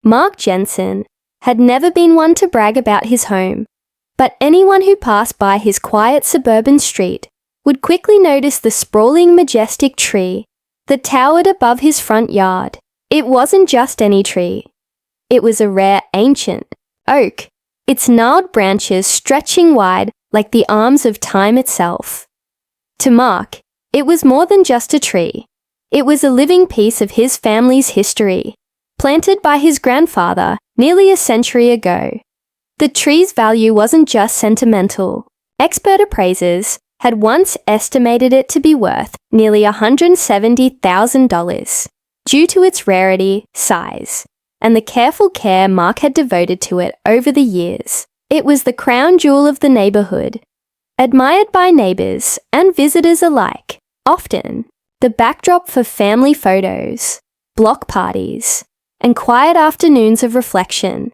Mark Jensen had never been one to brag about his home, but anyone who passed by his quiet suburban street would quickly notice the sprawling, majestic tree that towered above his front yard. It wasn't just any tree. It was a rare ancient oak, its gnarled branches stretching wide like the arms of time itself. To Mark, it was more than just a tree. It was a living piece of his family's history, planted by his grandfather nearly a century ago. The tree's value wasn't just sentimental. Expert appraisers had once estimated it to be worth nearly $170,000 due to its rarity, size, and the careful care Mark had devoted to it over the years. It was the crown jewel of the neighborhood, admired by neighbors and visitors alike, often the backdrop for family photos, block parties, and quiet afternoons of reflection.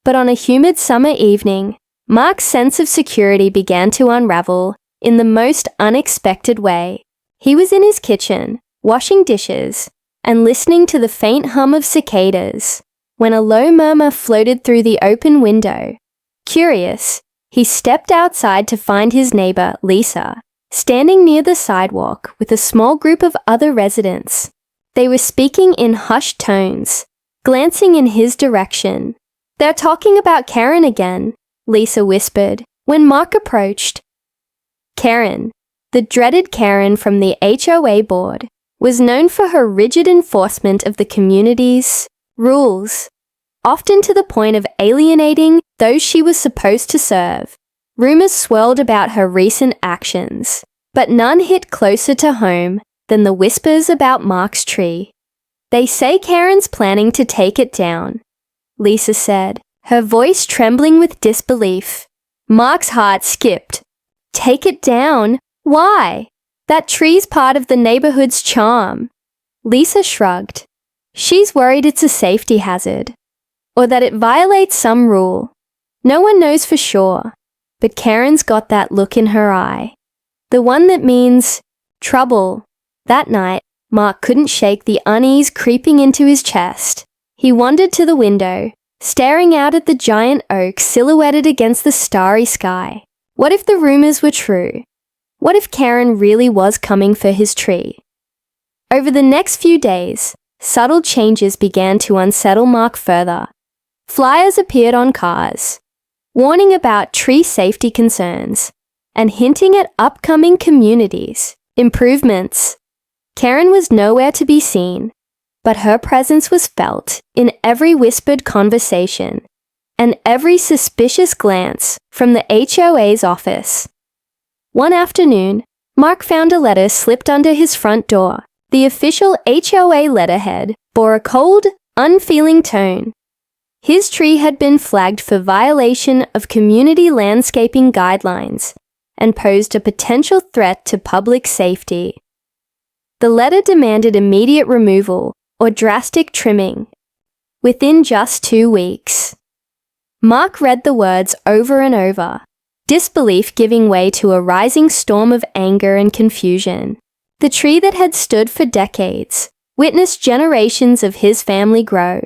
But on a humid summer evening, Mark's sense of security began to unravel in the most unexpected way. He was in his kitchen, washing dishes, and listening to the faint hum of cicadas, when a low murmur floated through the open window. Curious, he stepped outside to find his neighbor, Lisa, standing near the sidewalk with a small group of other residents. They were speaking in hushed tones, glancing in his direction. "They're talking about Karen again," Lisa whispered when Mark approached. Karen, the dreaded Karen from the HOA board, was known for her rigid enforcement of the community's rules, often to the point of alienating those she was supposed to serve. Rumors swirled about her recent actions, but none hit closer to home than the whispers about Mark's tree. "They say Karen's planning to take it down," Lisa said, her voice trembling with disbelief. Mark's heart skipped. "Take it down? Why? That tree's part of the neighborhood's charm." Lisa shrugged. "She's worried it's a safety hazard, or that it violates some rule. No one knows for sure, but Karen's got that look in her eye. The one that means trouble." That night, Mark couldn't shake the unease creeping into his chest. He wandered to the window, staring out at the giant oak silhouetted against the starry sky. What if the rumors were true? What if Karen really was coming for his tree? Over the next few days, subtle changes began to unsettle Mark further. Flyers appeared on cars, warning about tree safety concerns and hinting at upcoming communities improvements. Karen was nowhere to be seen, but her presence was felt in every whispered conversation and every suspicious glance from the HOA's office. One afternoon, Mark found a letter slipped under his front door. The official HOA letterhead bore a cold, unfeeling tone. His tree had been flagged for violation of community landscaping guidelines and posed a potential threat to public safety. The letter demanded immediate removal or drastic trimming within just 2 weeks. Mark read the words over and over, disbelief giving way to a rising storm of anger and confusion. The tree that had stood for decades, witnessed generations of his family grow,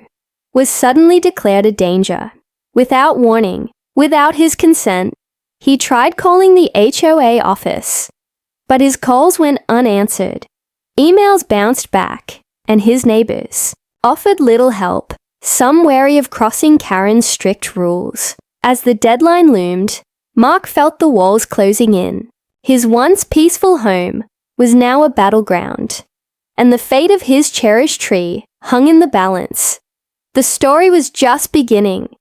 was suddenly declared a danger. Without warning, without his consent, he tried calling the HOA office, but his calls went unanswered. Emails bounced back, and his neighbors offered little help, some wary of crossing Karen's strict rules. As the deadline loomed, Mark felt the walls closing in. His once peaceful home was now a battleground, and the fate of his cherished tree hung in the balance. The story was just beginning,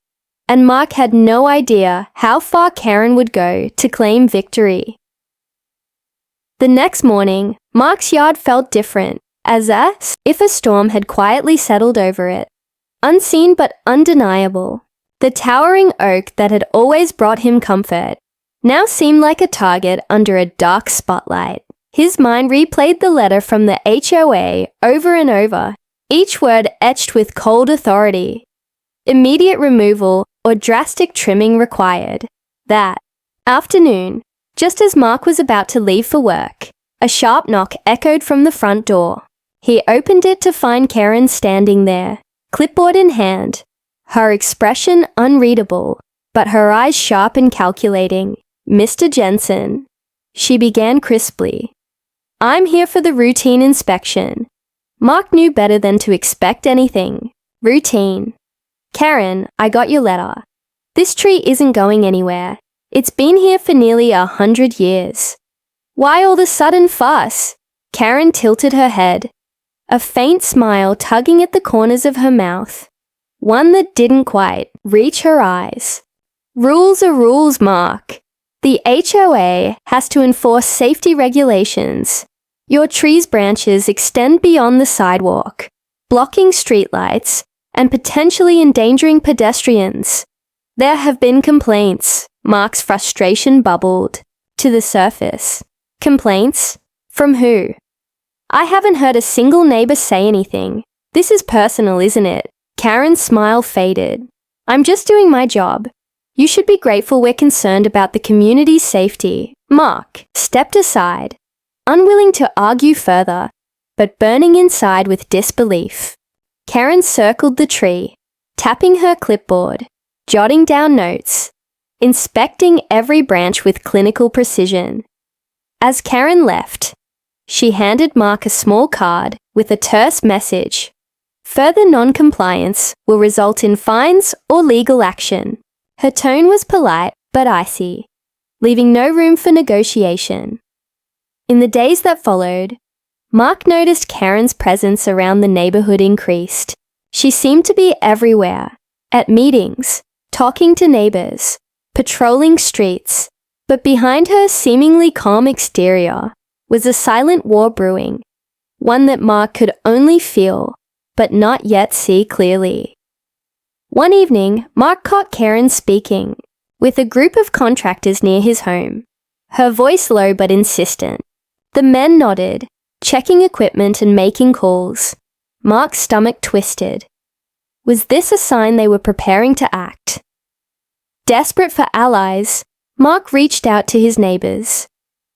and Mark had no idea how far Karen would go to claim victory. The next morning, Mark's yard felt different, as if a storm had quietly settled over it. Unseen but undeniable, the towering oak that had always brought him comfort now seemed like a target under a dark spotlight. His mind replayed the letter from the HOA over and over, each word etched with cold authority. Immediate removal or drastic trimming required. That afternoon, just as Mark was about to leave for work, a sharp knock echoed from the front door. He opened it to find Karen standing there, clipboard in hand, her expression unreadable, but her eyes sharp and calculating. "Mr. Jensen," she began crisply, "I'm here for the routine inspection." Mark knew better than to expect anything. Routine. "Karen, I got your letter. This tree isn't going anywhere. It's been here for nearly 100 years. Why all the sudden fuss?" Karen tilted her head, a faint smile tugging at the corners of her mouth, one that didn't quite reach her eyes. "Rules are rules, Mark. The HOA has to enforce safety regulations. Your tree's branches extend beyond the sidewalk, blocking streetlights and potentially endangering pedestrians. There have been complaints." Mark's frustration bubbled to the surface. "Complaints? From who?" "I haven't heard a single neighbor say anything. This is personal, isn't it?" Karen's smile faded. "I'm just doing my job. You should be grateful we're concerned about the community's safety." Mark stepped aside, unwilling to argue further, but burning inside with disbelief. Karen circled the tree, tapping her clipboard, jotting down notes, inspecting every branch with clinical precision. As Karen left, she handed Mark a small card with a terse message. Further non-compliance will result in fines or legal action. Her tone was polite but icy, leaving no room for negotiation. In the days that followed, Mark noticed Karen's presence around the neighborhood increased. She seemed to be everywhere, at meetings, talking to neighbors, patrolling streets, but behind her seemingly calm exterior was a silent war brewing, one that Mark could only feel, but not yet see clearly. One evening, Mark caught Karen speaking with a group of contractors near his home, her voice low but insistent. The men nodded, checking equipment and making calls. Mark's stomach twisted. Was this a sign they were preparing to act? Desperate for allies, Mark reached out to his neighbors.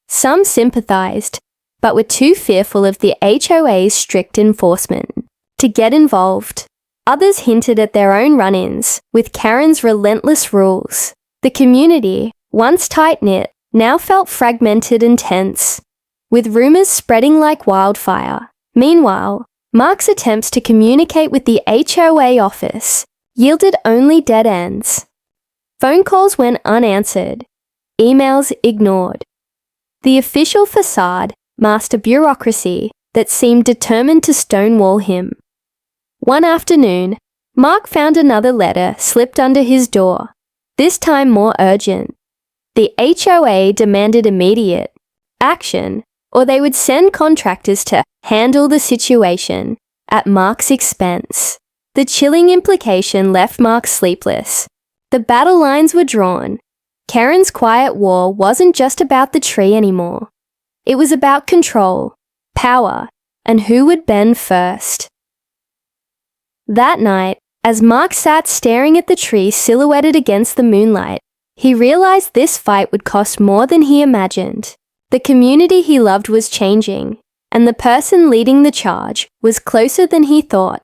Some sympathized, but were too fearful of the HOA's strict enforcement to get involved. Others hinted at their own run-ins with Karen's relentless rules. The community, once tight-knit, now felt fragmented and tense, with rumors spreading like wildfire. Meanwhile, Mark's attempts to communicate with the HOA office yielded only dead ends. Phone calls went unanswered, emails ignored. The official facade masked a bureaucracy that seemed determined to stonewall him. One afternoon, Mark found another letter slipped under his door, this time more urgent. The HOA demanded immediate action, or they would send contractors to handle the situation at Mark's expense. The chilling implication left Mark sleepless. The battle lines were drawn. Karen's quiet war wasn't just about the tree anymore. It was about control, power, and who would bend first. That night, as Mark sat staring at the tree silhouetted against the moonlight, he realized this fight would cost more than he imagined. The community he loved was changing, and the person leading the charge was closer than he thought.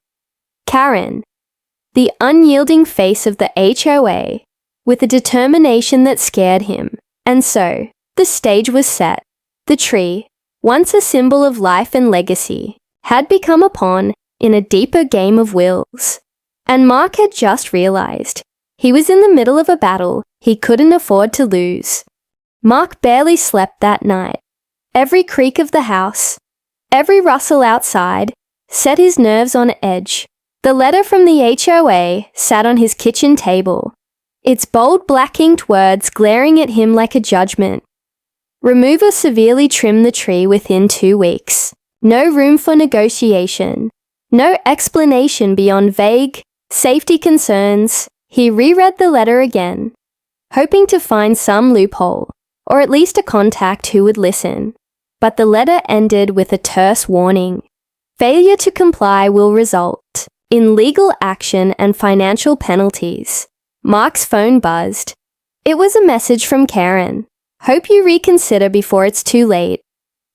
Karen, the unyielding face of the HOA, with a determination that scared him. And so, the stage was set. The tree, once a symbol of life and legacy, had become a pawn in a deeper game of wills. And Mark had just realized he was in the middle of a battle he couldn't afford to lose. Mark barely slept that night. Every creak of the house, every rustle outside, set his nerves on edge. The letter from the HOA sat on his kitchen table, its bold black-inked words glaring at him like a judgment. Remove or severely trim the tree within 2 weeks. No room for negotiation. No explanation beyond vague safety concerns. He reread the letter again, hoping to find some loophole, or at least a contact who would listen. But the letter ended with a terse warning. Failure to comply will result in legal action and financial penalties. Mark's phone buzzed. It was a message from Karen. Hope you reconsider before it's too late.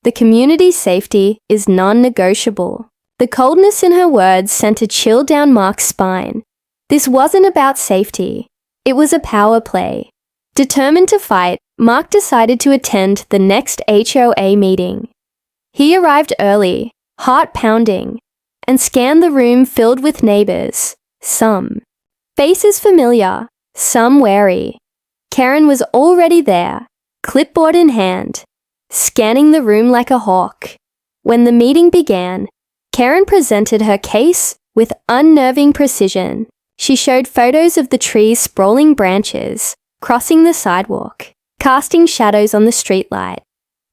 The community's safety is non-negotiable. The coldness in her words sent a chill down Mark's spine. This wasn't about safety. It was a power play. Determined to fight, Mark decided to attend the next HOA meeting. He arrived early, heart pounding, and scanned the room filled with neighbors, some faces familiar, some wary. Karen was already there, clipboard in hand, scanning the room like a hawk. When the meeting began, Karen presented her case with unnerving precision. She showed photos of the tree's sprawling branches crossing the sidewalk, casting shadows on the streetlight.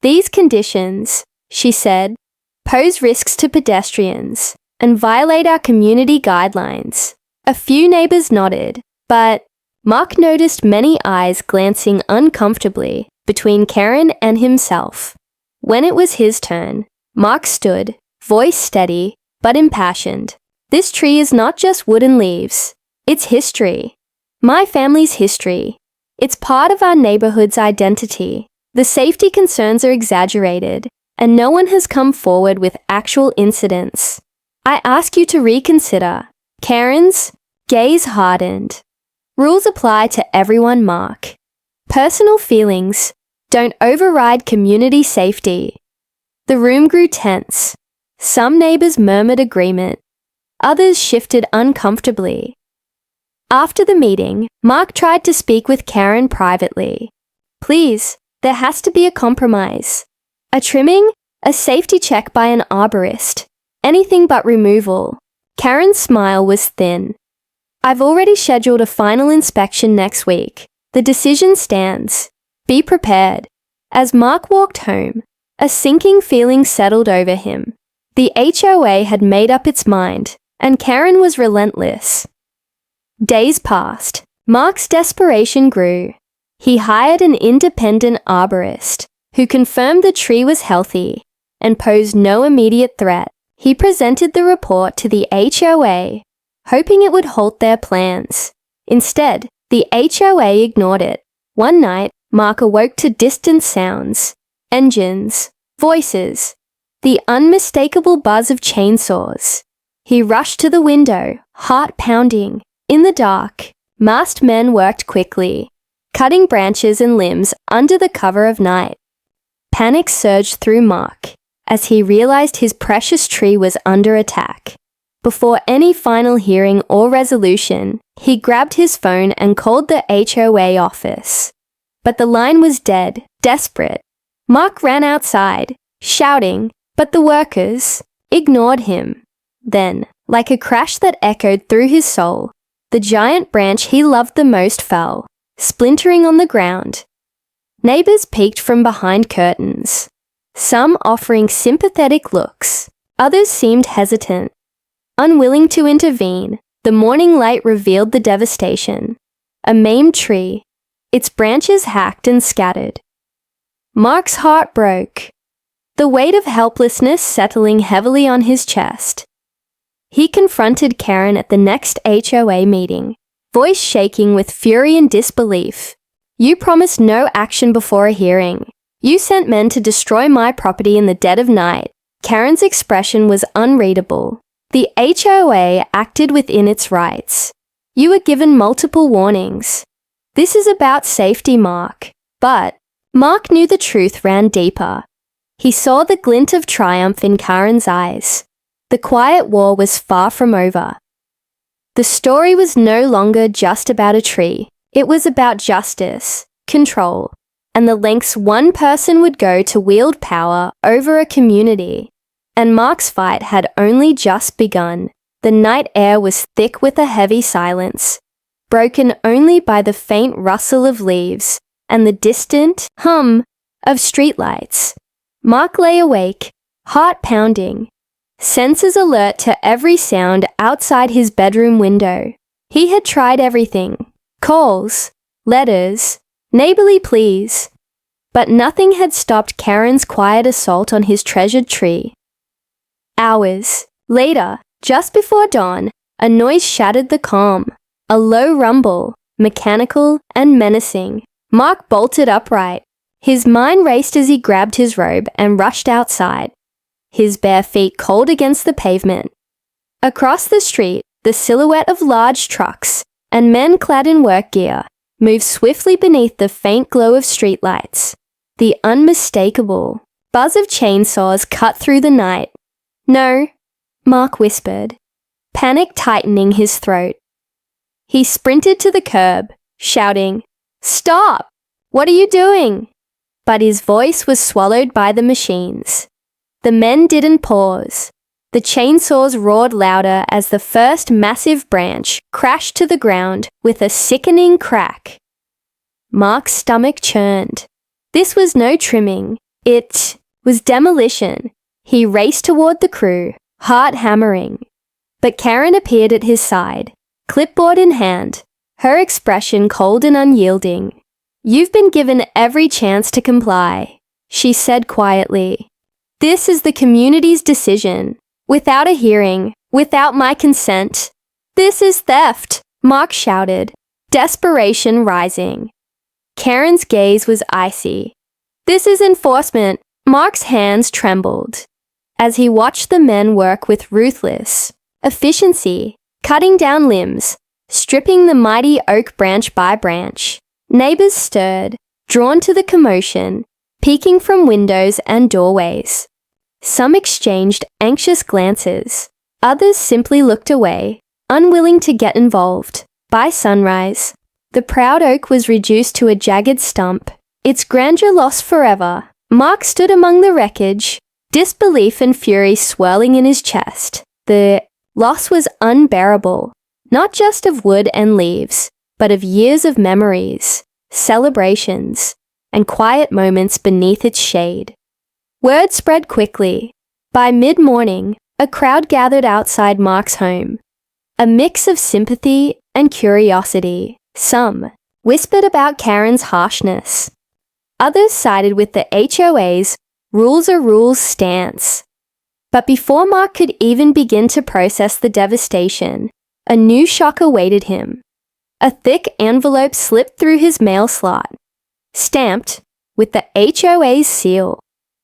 These conditions, she said, pose risks to pedestrians and violate our community guidelines. A few neighbors nodded, but Mark noticed many eyes glancing uncomfortably between Karen and himself. When it was his turn, Mark stood, voice steady but impassioned. This tree is not just wood and leaves. It's history. My family's history. It's part of our neighborhood's identity. The safety concerns are exaggerated, and no one has come forward with actual incidents. I ask you to reconsider. Karen's gaze hardened. Rules apply to everyone, Mark. Personal feelings don't override community safety. The room grew tense. Some neighbors murmured agreement. Others shifted uncomfortably. After the meeting, Mark tried to speak with Karen privately. Please, there has to be a compromise. A trimming, a safety check by an arborist. Anything but removal. Karen's smile was thin. I've already scheduled a final inspection next week. The decision stands. Be prepared. As Mark walked home, a sinking feeling settled over him. The HOA had made up its mind, and Karen was relentless. Days passed. Mark's desperation grew. He hired an independent arborist who confirmed the tree was healthy and posed no immediate threat. He presented the report to the HOA, hoping it would halt their plans. Instead, the HOA ignored it. One night, Mark awoke to distant sounds, engines, voices, the unmistakable buzz of chainsaws. He rushed to the window, heart pounding. In the dark, masked men worked quickly, cutting branches and limbs under the cover of night. Panic surged through Mark as he realized his precious tree was under attack. Before any final hearing or resolution, he grabbed his phone and called the HOA office. But the line was dead, desperate. Mark ran outside, shouting, but the workers ignored him. Then, like a crash that echoed through his soul, the giant branch he loved the most fell, splintering on the ground. Neighbors peeked from behind curtains, some offering sympathetic looks. Others seemed hesitant. Unwilling to intervene, the morning light revealed the devastation. A maimed tree, its branches hacked and scattered. Mark's heart broke, the weight of helplessness settling heavily on his chest. He confronted Karen at the next HOA meeting, voice shaking with fury and disbelief. You promised no action before a hearing. You sent men to destroy my property in the dead of night. Karen's expression was unreadable. The HOA acted within its rights. You were given multiple warnings. This is about safety, Mark. But Mark knew the truth ran deeper. He saw the glint of triumph in Karen's eyes. The quiet war was far from over. The story was no longer just about a tree. It was about justice, control, and the lengths one person would go to wield power over a community. And Mark's fight had only just begun. The night air was thick with a heavy silence, broken only by the faint rustle of leaves and the distant hum of streetlights. Mark lay awake, heart pounding, senses alert to every sound outside his bedroom window. He had tried everything: calls, letters, neighborly pleas. But nothing had stopped Karen's quiet assault on his treasured tree. Hours later, just before dawn, a noise shattered the calm. A low rumble, mechanical and menacing. Mark bolted upright. His mind raced as he grabbed his robe and rushed outside. his bare feet cold against the pavement. Across the street, the silhouette of large trucks and men clad in work gear moved swiftly beneath the faint glow of streetlights. The unmistakable buzz of chainsaws cut through the night. "No," Mark whispered, panic tightening his throat. He sprinted to the curb, shouting, "Stop! What are you doing?" But his voice was swallowed by the machines. The men didn't pause. The chainsaws roared louder as the first massive branch crashed to the ground with a sickening crack. Mark's stomach churned. This was no trimming. It was demolition. He raced toward the crew, heart hammering. But Karen appeared at his side, clipboard in hand, her expression cold and unyielding. "You've been given every chance to comply," she said quietly. "This is the community's decision. Without a hearing, without my consent. This is theft," Mark shouted, desperation rising. Karen's gaze was icy. "This is enforcement." Mark's hands trembled as he watched the men work with ruthless efficiency, cutting down limbs, stripping the mighty oak branch by branch. Neighbors stirred, drawn to the commotion, peeking from windows and doorways. Some exchanged anxious glances. Others simply looked away, unwilling to get involved. By sunrise, the proud oak was reduced to a jagged stump, its grandeur lost forever. Mark stood among the wreckage, disbelief and fury swirling in his chest. The loss was unbearable, not just of wood and leaves, but of years of memories, celebrations, and quiet moments beneath its shade. Word spread quickly. By mid-morning, a crowd gathered outside Mark's home. A mix of sympathy and curiosity. Some whispered about Karen's harshness. Others sided with the HOA's rules are rules stance. But before Mark could even begin to process the devastation, a new shock awaited him. A thick envelope slipped through his mail slot, stamped with the HOA's seal.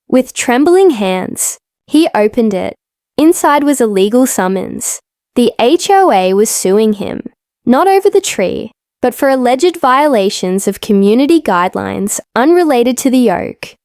With trembling hands, he opened it. Inside was a legal summons. The HOA was suing him, not over the tree, but for alleged violations of community guidelines unrelated to the oak.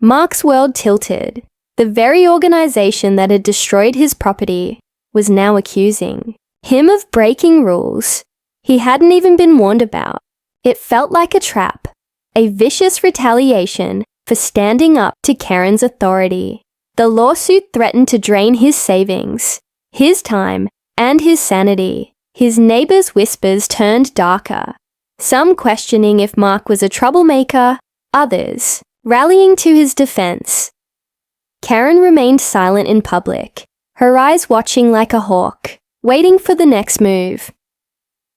Mark's world tilted. The very organization that had destroyed his property was now accusing him of breaking rules he hadn't even been warned about. It felt like a trap, a vicious retaliation for standing up to Karen's authority. The lawsuit threatened to drain his savings, his time, and his sanity. His neighbors' whispers turned darker, some questioning if Mark was a troublemaker, others rallying to his defense. Karen remained silent in public, her eyes watching like a hawk, waiting for the next move.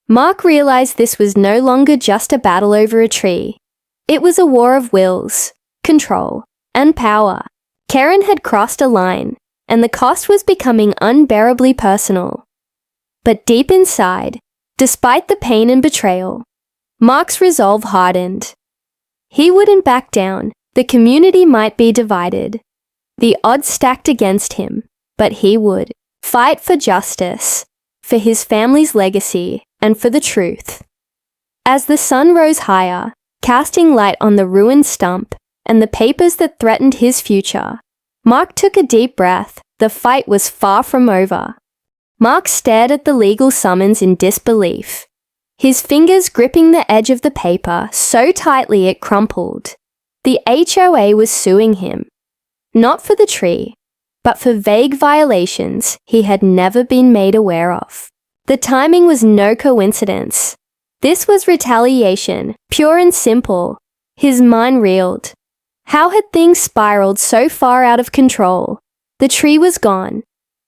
Mark realized this was no longer just a battle over a tree. It was a war of wills, control, and power. Karen had crossed a line, and the cost was becoming unbearably personal. But deep inside, despite the pain and betrayal, Mark's resolve hardened. He wouldn't back down. The community might be divided, the odds stacked against him, but he would fight for justice, for his family's legacy, and for the truth. As the sun rose higher, casting light on the ruined stump and the papers that threatened his future, Mark took a deep breath. The fight was far from over. Mark stared at the legal summons in disbelief, his fingers gripping the edge of the paper so tightly it crumpled. The HOA was suing him, not for the tree, but for vague violations he had never been made aware of. The timing was no coincidence. This was retaliation, pure and simple. His mind reeled. How had things spiraled so far out of control? The tree was gone,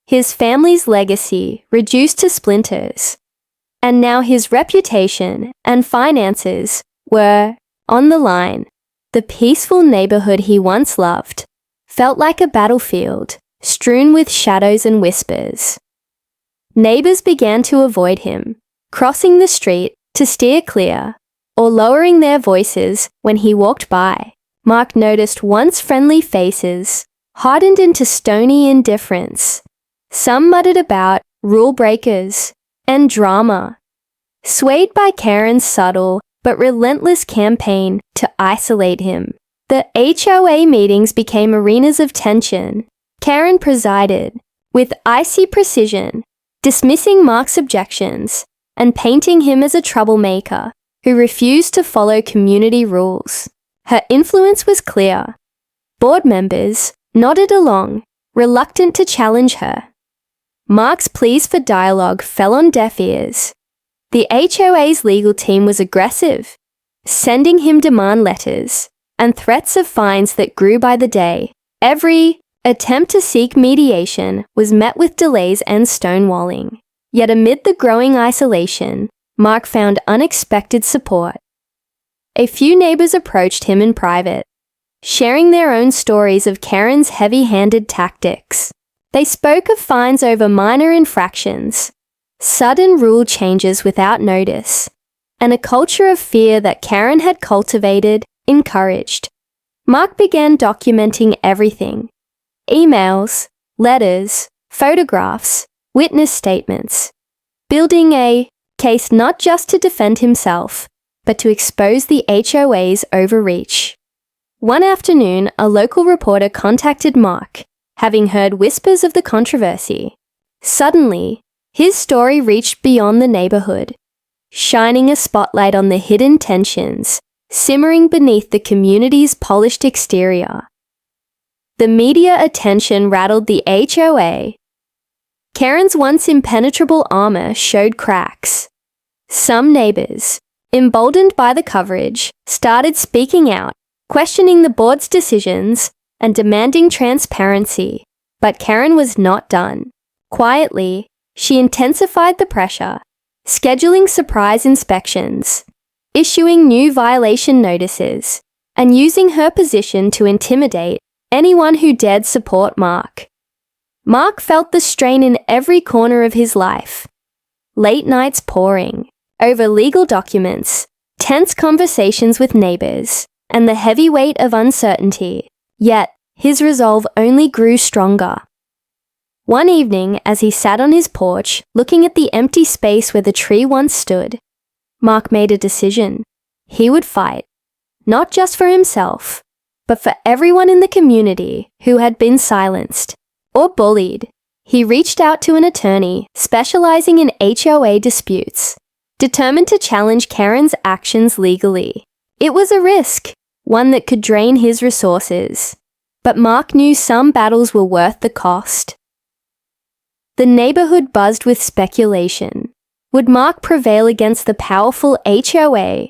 his family's legacy reduced to splinters, and now his reputation and finances were on the line. The peaceful neighborhood he once loved felt like a battlefield, strewn with shadows and whispers. Neighbors began to avoid him, crossing the street to steer clear, or lowering their voices when he walked by. Mark noticed once friendly faces, hardened into stony indifference. Some muttered about rule breakers and drama. Swayed by Karen's subtle but relentless campaign to isolate him, the HOA meetings became arenas of tension. Karen presided, with icy precision, dismissing Mark's objections and painting him as a troublemaker who refused to follow community rules. Her influence was clear. Board members nodded along, reluctant to challenge her. Mark's pleas for dialogue fell on deaf ears. The HOA's legal team was aggressive, sending him demand letters and threats of fines that grew by the day. Every attempt to seek mediation was met with delays and stonewalling. Yet amid the growing isolation, Mark found unexpected support. A few neighbors approached him in private, sharing their own stories of Karen's heavy-handed tactics. They spoke of fines over minor infractions, sudden rule changes without notice, and a culture of fear that Karen had cultivated, encouraged. Mark began documenting everything: emails, letters, photographs, witness statements, building a case not just to defend himself, but to expose the HOA's overreach. One afternoon, a local reporter contacted Mark, having heard whispers of the controversy. Suddenly, his story reached beyond the neighborhood, shining a spotlight on the hidden tensions simmering beneath the community's polished exterior. The media attention rattled the HOA. Karen's once impenetrable armor showed cracks. Some neighbors, emboldened by the coverage, started speaking out, questioning the board's decisions and demanding transparency. But Karen was not done. Quietly, she intensified the pressure, scheduling surprise inspections, issuing new violation notices, and using her position to intimidate anyone who dared support Mark. Mark felt the strain in every corner of his life. Late nights poring over legal documents, tense conversations with neighbors, and the heavy weight of uncertainty. Yet, his resolve only grew stronger. One evening, as he sat on his porch, looking at the empty space where the tree once stood, Mark made a decision. He would fight, not just for himself, but for everyone in the community who had been silenced or bullied. He reached out to an attorney specializing in HOA disputes, determined to challenge Karen's actions legally. It was a risk, one that could drain his resources, but Mark knew some battles were worth the cost. The neighborhood buzzed with speculation. Would Mark prevail against the powerful HOA,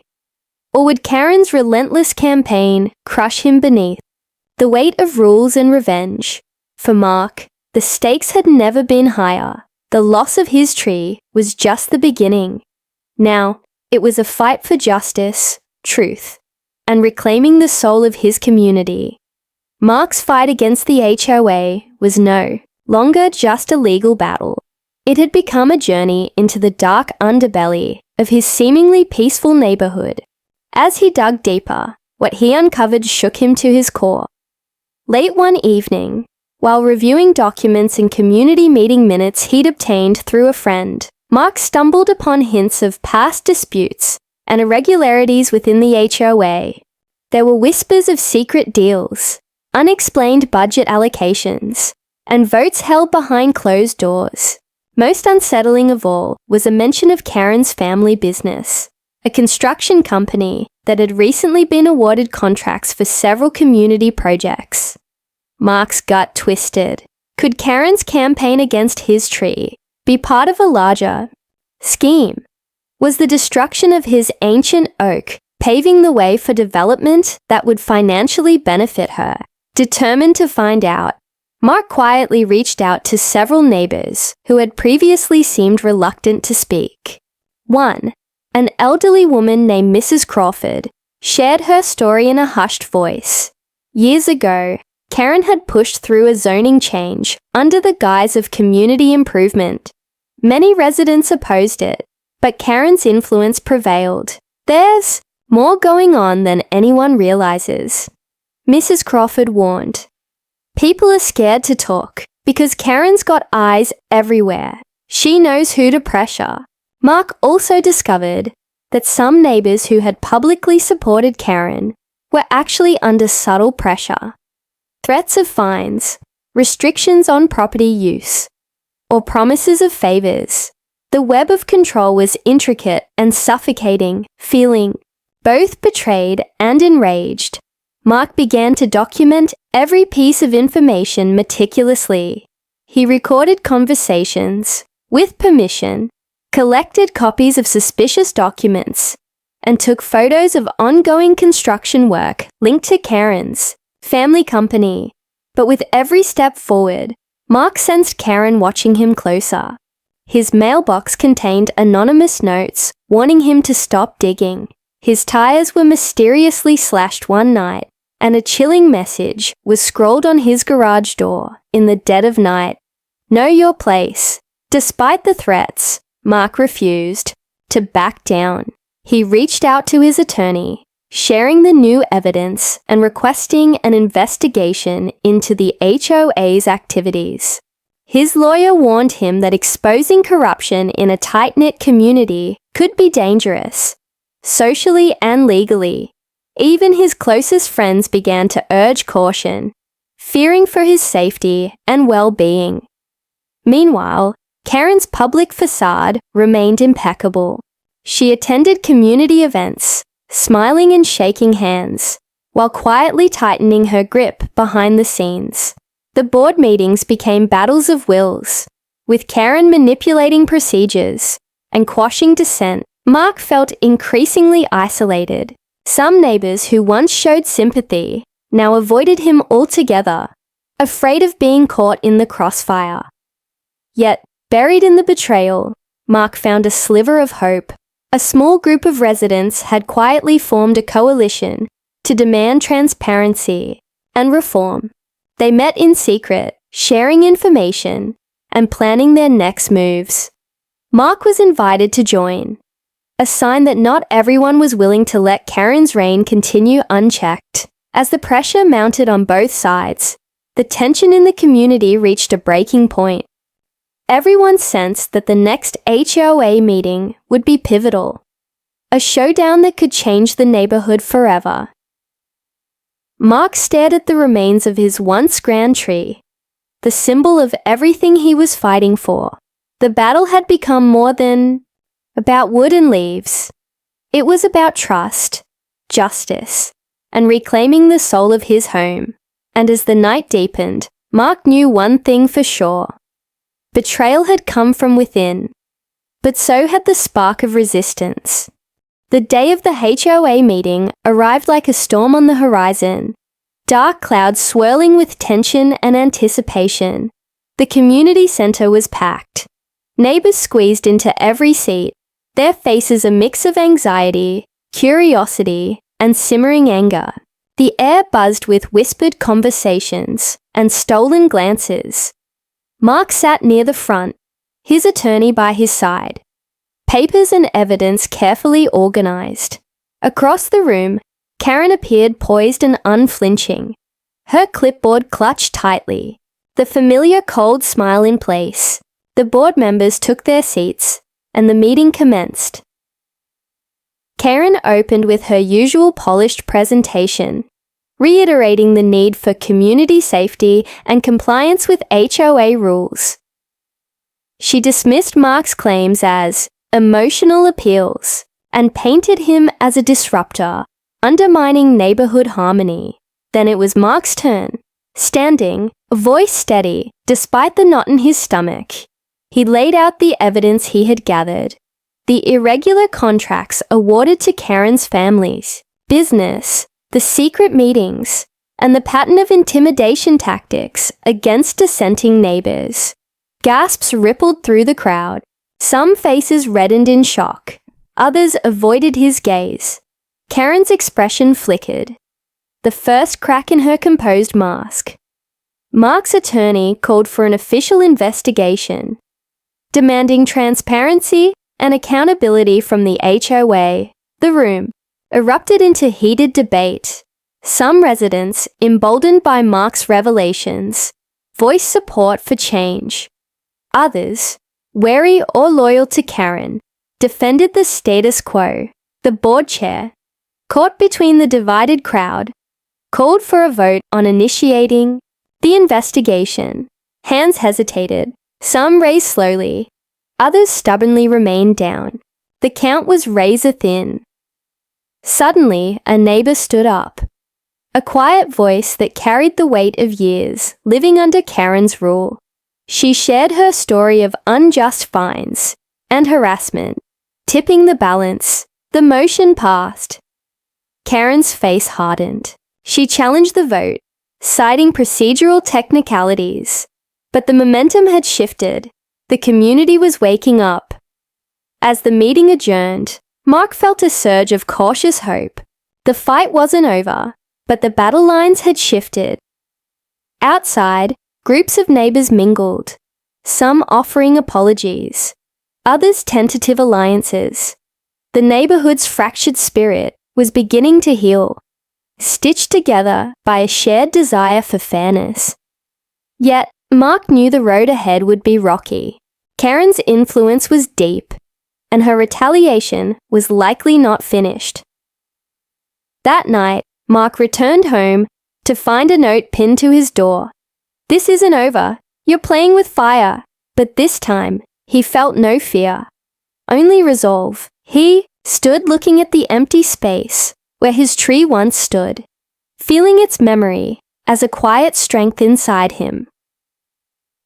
or would Karen's relentless campaign crush him beneath? The weight of rules and revenge. For Mark, the stakes had never been higher. The loss of his tree was just the beginning. Now, it was a fight for justice, truth, and reclaiming the soul of his community. Mark's fight against the HOA was no longer just a legal battle. It had become a journey into the dark underbelly of his seemingly peaceful neighborhood. As he dug deeper, what he uncovered shook him to his core. Late one evening, while reviewing documents and community meeting minutes he'd obtained through a friend, Mark stumbled upon hints of past disputes and irregularities within the HOA. There were whispers of secret deals, unexplained budget allocations, and votes held behind closed doors. Most unsettling of all was a mention of Karen's family business, a construction company that had recently been awarded contracts for several community projects. Mark's gut twisted. Could Karen's campaign against his tree be part of a larger scheme? Was the destruction of his ancient oak paving the way for development that would financially benefit her? Determined to find out, Mark quietly reached out to several neighbors who had previously seemed reluctant to speak. One, an elderly woman named Mrs. Crawford, shared her story in a hushed voice. Years ago, Karen had pushed through a zoning change under the guise of community improvement. Many residents opposed it, but Karen's influence prevailed. There's more going on than anyone realizes, Mrs. Crawford warned. People are scared to talk because Karen's got eyes everywhere. She knows who to pressure. Mark also discovered that some neighbors who had publicly supported Karen were actually under subtle pressure. Threats of fines, restrictions on property use, or promises of favors. The web of control was intricate and suffocating, feeling both betrayed and enraged. Mark began to document every piece of information meticulously. He recorded conversations, with permission, collected copies of suspicious documents, and took photos of ongoing construction work linked to Karen's family company. But with every step forward, Mark sensed Karen watching him closer. His mailbox contained anonymous notes warning him to stop digging. His tires were mysteriously slashed one night, and a chilling message was scrawled on his garage door in the dead of night. Know your place. Despite the threats, Mark refused to back down. He reached out to his attorney, sharing the new evidence and requesting an investigation into the HOA's activities. His lawyer warned him that exposing corruption in a tight-knit community could be dangerous, socially and legally. Even his closest friends began to urge caution, fearing for his safety and well-being. Meanwhile, Karen's public facade remained impeccable. She attended community events, smiling and shaking hands, while quietly tightening her grip behind the scenes. The board meetings became battles of wills, with Karen manipulating procedures and quashing dissent. Mark felt increasingly isolated. Some neighbors who once showed sympathy now avoided him altogether, afraid of being caught in the crossfire. Yet, buried in the betrayal, Mark found a sliver of hope. A small group of residents had quietly formed a coalition to demand transparency and reform. They met in secret, sharing information and planning their next moves. Mark was invited to join, a sign that not everyone was willing to let Karen's reign continue unchecked. As the pressure mounted on both sides, the tension in the community reached a breaking point. Everyone sensed that the next HOA meeting would be pivotal, a showdown that could change the neighborhood forever. Mark stared at the remains of his once grand tree, the symbol of everything he was fighting for. The battle had become more than about wood and leaves. It was about trust, justice, and reclaiming the soul of his home. And as the night deepened, Mark knew one thing for sure. Betrayal had come from within, but so had the spark of resistance. The day of the HOA meeting arrived like a storm on the horizon, dark clouds swirling with tension and anticipation. The community center was packed. Neighbors squeezed into every seat, their faces a mix of anxiety, curiosity, and simmering anger. The air buzzed with whispered conversations and stolen glances. Mark sat near the front, his attorney by his side, papers and evidence carefully organized. Across the room, Karen appeared poised and unflinching, her clipboard clutched tightly, the familiar cold smile in place. The board members took their seats, and the meeting commenced. Karen opened with her usual polished presentation, reiterating the need for community safety and compliance with HOA rules. She dismissed Mark's claims as emotional appeals and painted him as a disruptor, undermining neighborhood harmony. Then it was Mark's turn. Standing, voice steady, despite the knot in his stomach, he laid out the evidence he had gathered. The irregular contracts awarded to Karen's families, business, the secret meetings, and the pattern of intimidation tactics against dissenting neighbors. Gasps rippled through the crowd. Some faces reddened in shock. Others avoided his gaze. Karen's expression flickered, the first crack in her composed mask. Mark's attorney called for an official investigation, demanding transparency and accountability from the HOA. The room erupted into heated debate. Some residents, emboldened by Mark's revelations, voiced support for change. Others, wary or loyal to Karen, defended the status quo. The board chair, caught between the divided crowd, called for a vote on initiating the investigation. Hands hesitated. Some raised slowly. Others stubbornly remained down. The count was razor thin. Suddenly, a neighbor stood up. A quiet voice that carried the weight of years living under Karen's rule. She shared her story of unjust fines and harassment, tipping the balance. The motion passed. Karen's face hardened. She challenged the vote, citing procedural technicalities. But the momentum had shifted. The community was waking up. As the meeting adjourned, Mark felt a surge of cautious hope. The fight wasn't over, but the battle lines had shifted. Outside, groups of neighbors mingled, some offering apologies, others tentative alliances. The neighborhood's fractured spirit was beginning to heal, stitched together by a shared desire for fairness. Yet, Mark knew the road ahead would be rocky. Karen's influence was deep, and her retaliation was likely not finished. That night, Mark returned home to find a note pinned to his door. "This isn't over. You're playing with fire." But this time, he felt no fear, only resolve. He stood looking at the empty space where his tree once stood, feeling its memory as a quiet strength inside him.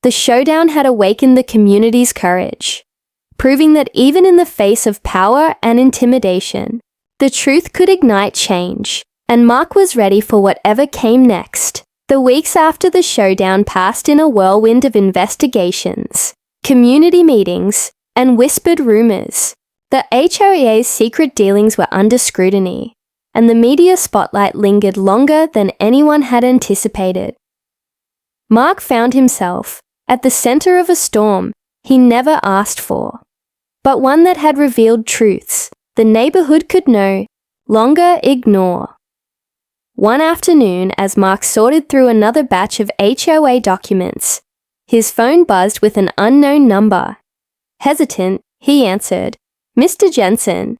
The showdown had awakened the community's courage, proving that even in the face of power and intimidation, the truth could ignite change, and Mark was ready for whatever came next. The weeks after the showdown passed in a whirlwind of investigations, community meetings, and whispered rumors. The HOA's secret dealings were under scrutiny, and the media spotlight lingered longer than anyone had anticipated. Mark found himself at the center of a storm he never asked for, but one that had revealed truths the neighborhood could no longer ignore. One afternoon, as Mark sorted through another batch of HOA documents, his phone buzzed with an unknown number. Hesitant, he answered, "Mr. Jensen."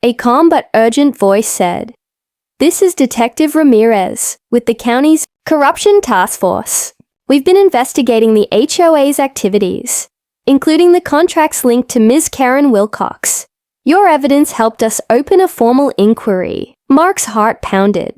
A calm but urgent voice said, "This is Detective Ramirez with the county's Corruption Task Force. We've been investigating the HOA's activities, including the contracts linked to Ms. Karen Wilcox. Your evidence helped us open a formal inquiry." Mark's heart pounded.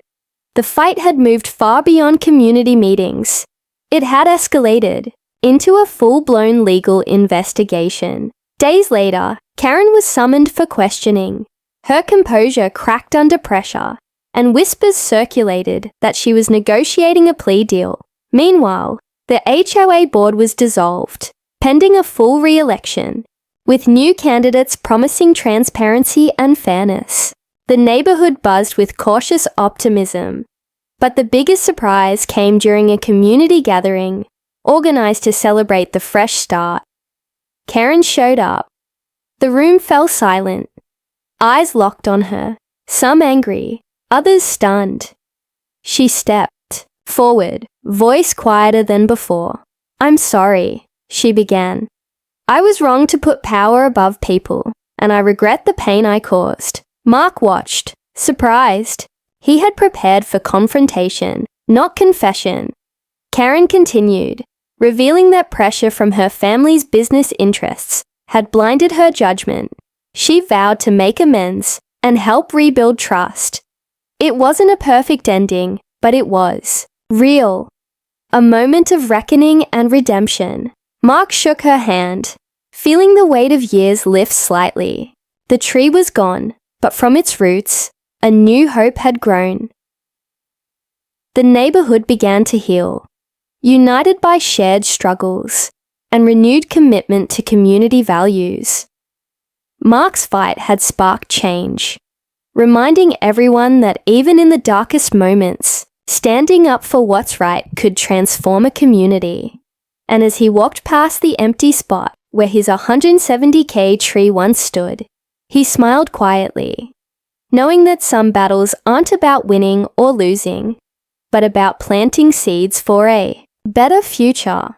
The fight had moved far beyond community meetings. It had escalated into a full-blown legal investigation. Days later, Karen was summoned for questioning. Her composure cracked under pressure, and whispers circulated that she was negotiating a plea deal. Meanwhile, the HOA board was dissolved, pending a full re-election, with new candidates promising transparency and fairness. The neighborhood buzzed with cautious optimism. But the biggest surprise came during a community gathering organized to celebrate the fresh start. Karen showed up. The room fell silent. Eyes locked on her, some angry, others stunned. She stepped forward, voice quieter than before. "I'm sorry," she began. "I was wrong to put power above people, and I regret the pain I caused." Mark watched, surprised. He had prepared for confrontation, not confession. Karen continued, revealing that pressure from her family's business interests had blinded her judgment. She vowed to make amends and help rebuild trust. It wasn't a perfect ending, but it was real. A moment of reckoning and redemption. Mark shook her hand, feeling the weight of years lift slightly. The tree was gone, but from its roots, a new hope had grown. The neighborhood began to heal, united by shared struggles and renewed commitment to community values. Mark's fight had sparked change, reminding everyone that even in the darkest moments, standing up for what's right could transform a community. And as he walked past the empty spot where his 170K tree once stood, he smiled quietly. knowing that some battles aren't about winning or losing, but about planting seeds for a better future.